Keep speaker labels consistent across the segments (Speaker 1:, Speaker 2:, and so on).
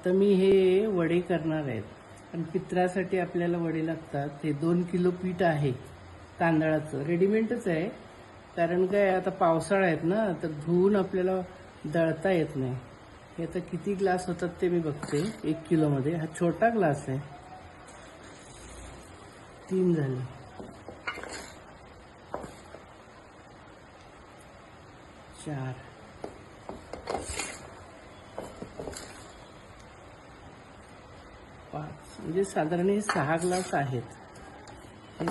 Speaker 1: आता मी हे वडे करणार आहेत. पण पित्रासाठी आपल्याला वडे लागतात. हे 2 किलो पीठ आहे तांदळाचं, रेडीमेडच आहे. कारण काय आता पावसाळा आहेत ना, तर धुवून आपल्याला दळता येत नाही. हे आता किती ग्लास होतात ते मी बघते. 1 किलोमध्ये हा छोटा ग्लास आहे. 3 झाले. 4 5 म्हणजे साधारण हे 6 ग्लास आहेत. हे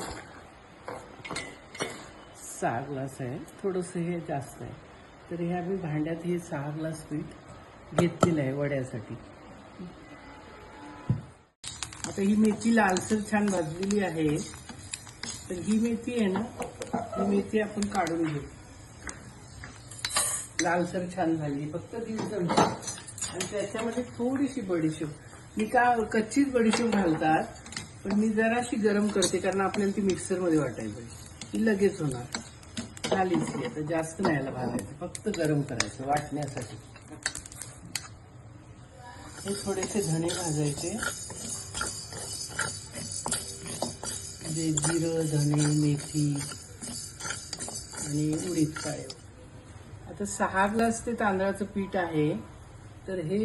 Speaker 1: 6 ग्लास आहे. थोडंसं हे जास्त आहे. तर हे आम्ही भांड्यात हे 6 ग्लास पीठ घेतलेलं आहे वड्यासाठी. आता ही मेथी लालसर छान भाजलेली आहे. तर ही मेथी आहे ना, ही मेथी आपण काढून घेऊ. लालसर छान झाली. फक्त 1.5 चमचे आणि त्याच्यामध्ये थोडीशी बडीशेप. मी का कच्चीच बडीशेप घालतात, पण मी जराशी गरम करते कारण आपल्याला ती मिक्सरमध्ये वाटायची. ती लगेच होणार. झालीच की आता जास्त नाही याला भाजायचं, फक्त गरम करायचं वाटण्यासाठी. हे थोडेसे धणे भाजायचे, म्हणजे जिरं, धणे, मेथी आणि उडीद काळे. आता 6 ग्लास ते तांदळाचं पीठ आहे. तर हे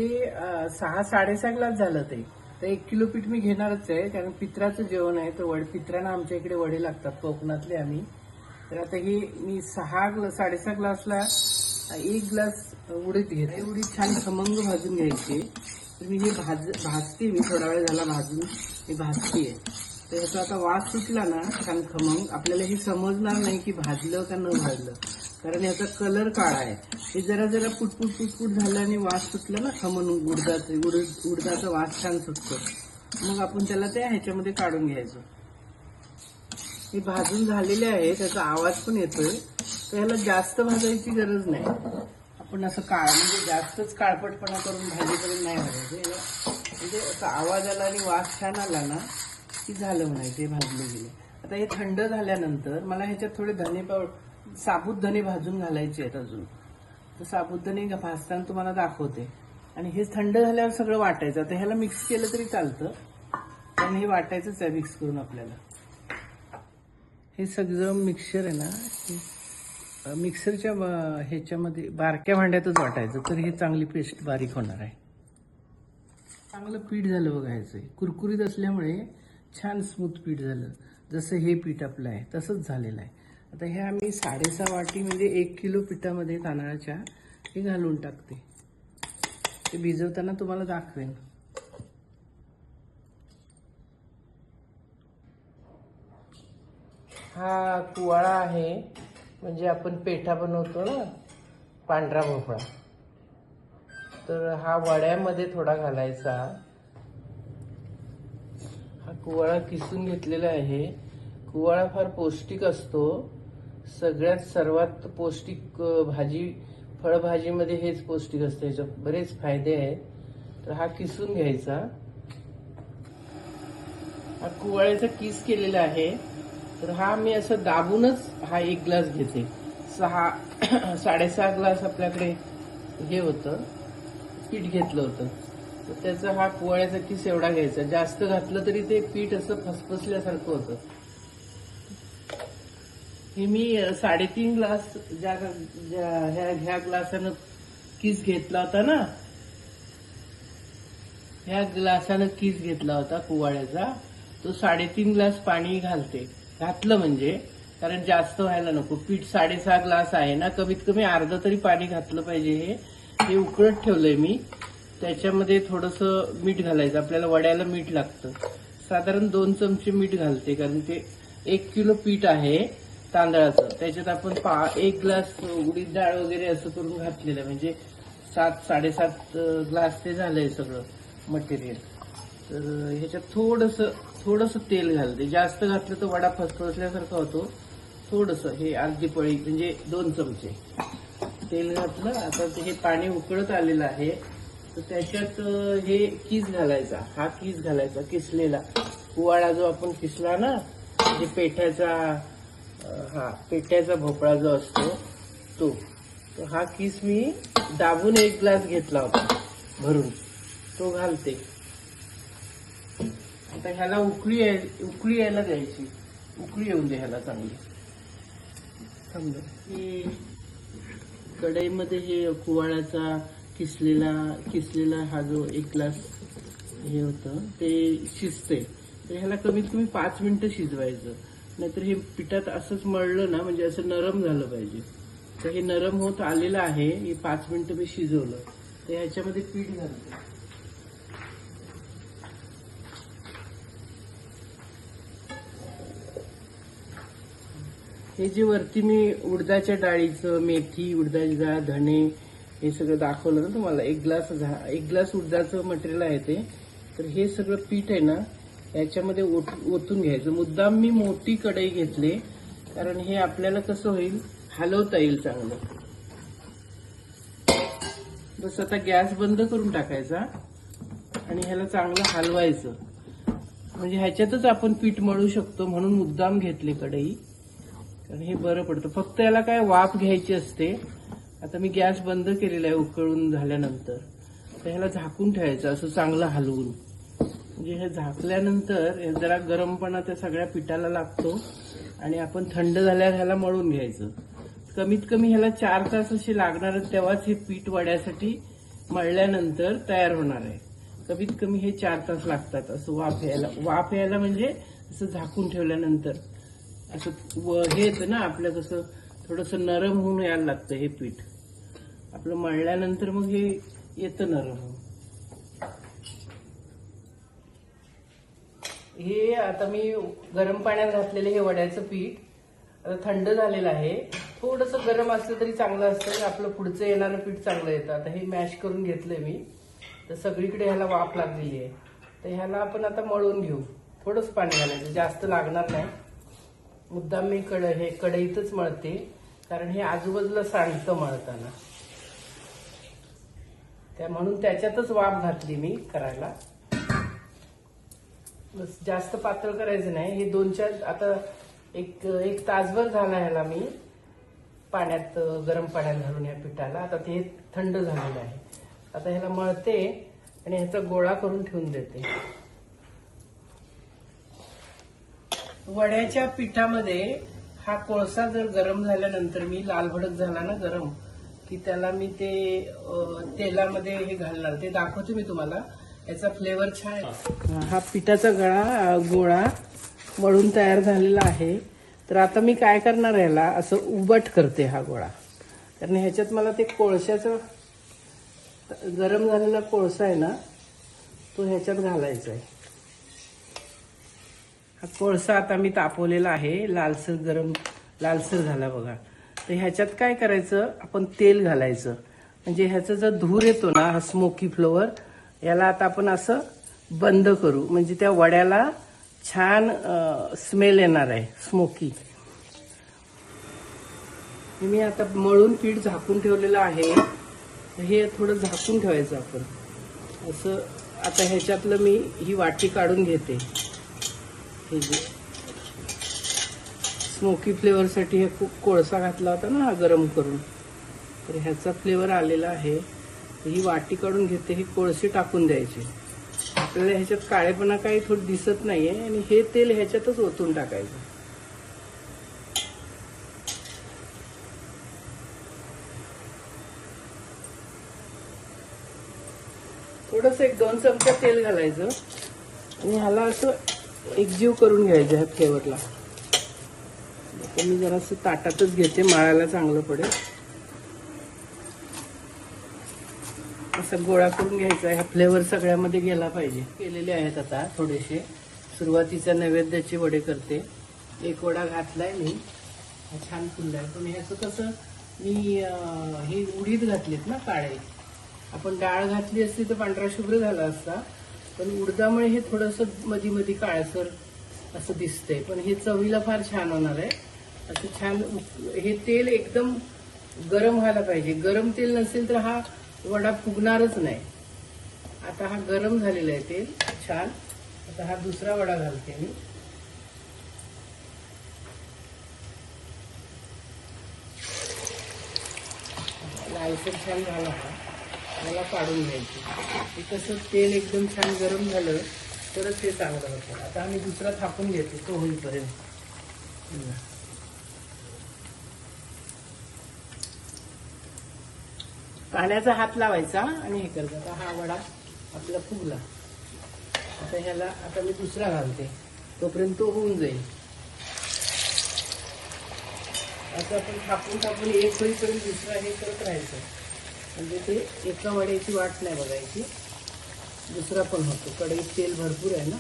Speaker 1: 6-6.5 ग्लास झालं ते. तर 1 किलो पीठ मी घेणारच आहे, कारण पित्राचं जेवण आहे. तर पित्रांना आमच्या इकडे वडे लागतात, कोकणातले आम्ही. तर आता हे मी 6-6.5 ग्लासला 1 ग्लास उडीद घेते. उडीद छान खमंग भाजून घ्यायचे. तर मी हे भाजते. मी थोडा वेळ झाला भाजून मी भाजते. तर ह्याचा आता वास सुटला ना छान खमंग, आपल्याला हे समजणार नाही की भाजलं का न भाजलं, कारण याचा कलर काळा आहे. हे जरा जरा पुटपुट झालं आणि वास सुटला ना खमंग, उडदाचा वास छान सुटतो. मग आपण त्याला त्या ह्याच्यामध्ये काढून घ्यायचं. हे भाजून झालेले आहे, त्याचा आवाज पण येतोय. तर ह्याला जास्त भाजायची गरज नाही. आपण असं म्हणजे जास्तच काळपटपणा करून भाजीपर्यंत नाही भाजायचं. म्हणजे असा आवाज आला आणि वास छान आला ना की झालं म्हणायचं, हे भाजले गेले. आता हे थंड झाल्यानंतर मला ह्याच्यात थोडे धने साबुत धने भाजून घालायचे आहेत अजून. तर साबुत धने भाजताना तुम्हाला दाखवते. आणि हे थंड झाल्यावर सगळं वाटायचं. आता ह्याला मिक्स केलं तरी चालतं, पण हे वाटायचंच आहे मिक्स करून आपल्याला. हे सगळं मिक्सचर आहे ना, मिक्सरच्या ह्याच्यामध्ये बारक्या भांड्यातच वाटायचं, तर हे चांगली पेस्ट बारीक होणार आहे. चांगलं पीठ झालं बघायचं. कुरकुरीत असल्यामुळे छान स्मूथ पीठ झालं. जसं हे पीठ आपलं आहे तसंच झालेलं आहे. आता हे आम्ही 6.5 वाटी म्हणजे 1 किलो पिठामध्ये तांदळाच्या हे घालून टाकते. ते भिजवताना तुम्हाला दाखवेन. हा कुवाळा आहे, म्हणजे आपण पेठा बनवतो ना, पांढरा भोपळा. तर हा वड्यामध्ये थोडा घालायचा. हा कुवाळा किसून घेतलेला आहे. कुवाळा फार पौष्टिक असतो. सर्वात पौष्टिक भाजी, फळभाजीमध्ये हेच पौष्टिक असतं. याच्यात बरेच फायदे आहेत. तर हा किसून घ्यायचा. हा कुवाळ्याचा किस केलेला आहे. तर हा मी असं दाबूनच हा 1 ग्लास घेते. 6-6.5 ग्लास आपल्याकडे हे होतं, पीठ घेतलं होतं. तर त्याचा हा कुवाळ्याचा किस एवढा घ्यायचा. जास्त घातलं तरी ते पीठ असं फसफसल्यासारखं होतं. हे मी 3.5 ग्लास ह्या ग्लासानं किस घेतला होता ना, ह्या ग्लासानं किस घेतला होता कुवाळ्याचा. तो 3.5 ग्लास पाणी घातलं म्हणजे, कारण जास्त व्हायला नको. पीठ 6.5 ग्लास आहे ना, कमीत कमी अर्ध तरी पाणी घातलं पाहिजे. हे उकळत ठेवलंय मी. त्याच्यामध्ये थोडंसं मीठ घालायचं. आपल्याला वड्याला मीठ लागतं. साधारण 2 चमचे मीठ घालते, कारण ते 1 किलो पीठ आहे तांदळाचं. त्याच्यात आपण 1 ग्लास उडीद डाळ वगैरे असं करून घातलेलं, म्हणजे 7-7.5 ग्लास ते झालंय सगळं मटेरियल. तर ह्याच्यात थोडंसं तेल घालते. जास्त घातलं तर वडा फसफसल्यासारखा होतो. थोडंसं, हे अर्धी पळी म्हणजे 2 चमचे तेल घातलं. आता हे पाणी उकळत आलेलं आहे. तर त्याच्यात हे किस घालायचा. हा किस घालायचा, किसलेला कुवाळा जो आपण किसला ना, म्हणजे पेठ्याचा भोपळा जो असतो तो. हा किस मी दाबून 1 ग्लास घेतला होता भरून. तो घालते. आता ह्याला उकळी यायला द्यायची. उकळी येऊन दे ह्याला चांगली. ही कढईमध्ये हे कुवाळ्याचा किसलेला हा जो 1 ग्लास हे होतं ते शिजते. तर ह्याला कमीत कमी 5 मिनिटं शिजवायचं. नाहीतर हे पिठात असंच मळलं ना म्हणजे असं नरम झालं पाहिजे. तर हे नरम होत आलेलं आहे. हे 5 मिनिटं मी शिजवलं. तर ह्याच्यामध्ये पीठ घालते. हे जे वरती मी उडदाच्या डाळीचं, मेथी, उडदाची डाळ, धणे हे सगळं दाखवलं ना तुम्हाला. 1 ग्लास उडदाचं मटेरियल आहे ते. तर हे सगळं पीठ आहे ना याच्यामध्ये ओतून घ्यायचं. मुद्दाम मी मोठी कढई घेतली कारण हे आपल्याला कसं होईल, हलवता येईल चांगलं. बस आता गॅस बंद करून टाकायचा आणि ह्याला चांगलं हलवायचं. म्हणजे ह्याच्यातच आपण पीठ मळू शकतो म्हणून मुद्दाम घेतली कढई, कारण हे बरं पडतं. फक्त याला काय वाफ घ्यायची असते. आता मी गॅस बंद केलेला आहे उकळून झाल्यानंतर. तर ह्याला झाकून ठेवायचं असं चांगलं हलवून. म्हणजे हे झाकल्यानंतर जरा गरमपणा त्या सगळ्या पिठाला लागतो आणि आपण थंड झाल्यावर ह्याला मळून घ्यायचं. कमीत कमी ह्याला 4 तास असे लागणार, तेव्हाच हे पीठ वड्यासाठी मळल्यानंतर तयार होणार आहे. कमीत कमी हे 4 तास लागतात असं वाफ यायला म्हणजे असं झाकून ठेवल्यानंतर असं हे येतं ना आपलं, कसं थोडंसं नरम होऊन यायला लागतं हे पीठ. आपलं मळल्यानंतर मग हे येतं नरम होऊन. हे आता मी गरम पाण्यात घातलेलं हे वड्याचं पीठ आता थंड झालेलं आहे. थोडंसं गरम असलं तरी चांगलं असतं, आपलं पुढचं येणारं पीठ चांगलं येतं. आता हे मॅश करून घेतलंय मी. तर सगळीकडे ह्याला वाफ लागलेली आहे. तर ह्याला आपण आता मळून घेऊ. थोडंच पाणी घालायचं, जास्त लागणार नाही. मुद्दाम मी हे कढईतच मळते कारण हे आजूबाजूला सांडतं मळताना. म्हणून त्याच्यातच वाफ घातली मी करायला. बस जास्त पातळ करायचं नाही. हे 2-4 आता एक तासभर झाला ह्याला मी पाण्यात, गरम पाण्यात घालून या पिठाला. आता ते थंड झालेलं आहे. आता ह्याला मळते आणि ह्याचा गोळा करून ठेवून देते. वड्याच्या पिठामध्ये हा कोळसा जर गरम झाल्यानंतर मी लाल भडक झाला ना गरम की त्याला मी ते तेलामध्ये हे घालणार. ते दाखवते मी तुम्हाला. याचा फ्लेवर छान. हा पिठाचा गोळा मळून तयार झालेला आहे. तर आता मी काय करणार, ह्याला असं उबट करते हा गोळा. कारण ह्याच्यात मला ते कोळशाचं गरम झालेला कोळसा आहे ना तो ह्याच्यात घालायचा आहे. हा कोळसा आता मी तापवलेला आहे, लालसर झाला बघा. तर ह्याच्यात काय करायचं, आपण तेल घालायचं. म्हणजे ह्याचा जो धूर येतो ना हा स्मोकी फ्लेवर, याला आता आपण असं बंद करू. म्हणजे त्या वड्याला छान स्मेल येणार आहे स्मोकी. मी आता मळून पीठ झाकून ठेवलेलं आहे. हे थोडं झाकून ठेवायचं आपण असं. आता ह्याच्यातलं मी ही वाटी काढून घेते. हे जे स्मोकी फ्लेवरसाठी हे खूप कोळसा घातला होता ना हा गरम करून, तर ह्याचा फ्लेवर आलेला आहे. ही वाटी काढून घेते. हे कोळसे टाकून द्यायचे. आपल्याला ह्याच्यात काळेपणा काही थोडं दिसत नाहीये आणि हे तेल ह्याच्यातच ओतून टाकायचं. थोडंसं 1-2 चमचा तेल घालायचं आणि ह्याला असं एकजीव करून घ्यायचं ह्या फ्लेवरला. मी जरासं ताटातच घेते, मळायला चांगलं पडेल. असं गोळा करून घ्यायचा. ह्या फ्लेवर सगळ्यामध्ये गेला पाहिजे. केलेले आहेत आता थोडेसे. सुरुवातीच्या नैवेद्याचे वडे करते. 1 वडा घातलाय मी, छान फुललाय. पण ह्याचं कसं मी हे उडीद घातलेत ना काळे. आपण डाळ घातली असती तर पांढरा शुभ्र झाला असता, पण उडदामुळे हे थोडंसं मधी मधी काळसर असं दिसतंय. पण हे चवीला फार छान होणार आहे. असं छान हे तेल एकदम गरम व्हायला पाहिजे. गरम तेल नसेल तर हा वडा फुगणारच नाही. आता हा गरम झालेला आहे तेल छान. आता हा दुसरा वडा घालते मी. लालसर छान झाला हा. मला काढून घ्यायची. हे कसं तेल एकदम छान गरम झालं तरच हे चांगलं होतं. आता आम्ही दुसरा थापून घेतो तो होईपर्यंत. पाण्याचा हात लावायचा आणि हे करायचं. आता हा वडा आपला फुगला. आता ह्याला आता मी दुसरा घालते, तोपर्यंत तो होऊन जाईल. असं आपण थापून एक होईपर्यंत दुसरा हे करत राहायचं. म्हणजे ते एका वड्याची वाट नाही बघायची, दुसरा पण होतो. कढईत तेल भरपूर आहे ना,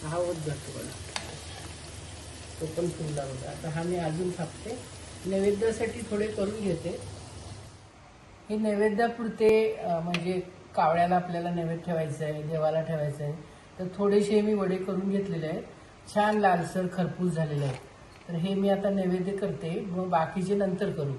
Speaker 1: हा होत जातो वडा. तो पण फुगला होता. आता हा मी अजून थापते. नैवेद्यासाठी थोडे करून घेते. हे नैवेद्यापुरते म्हणजे कावळ्याला आपल्याला नैवेद्य ठेवायचं आहे, देवाला ठेवायचं आहे, तर थोडेसे मी वडे करून घेतलेले आहेत. छान लालसर खरपूस झालेले आहेत. तर हे मी आता नैवेद्य करते, मग बाकीचे नंतर करू.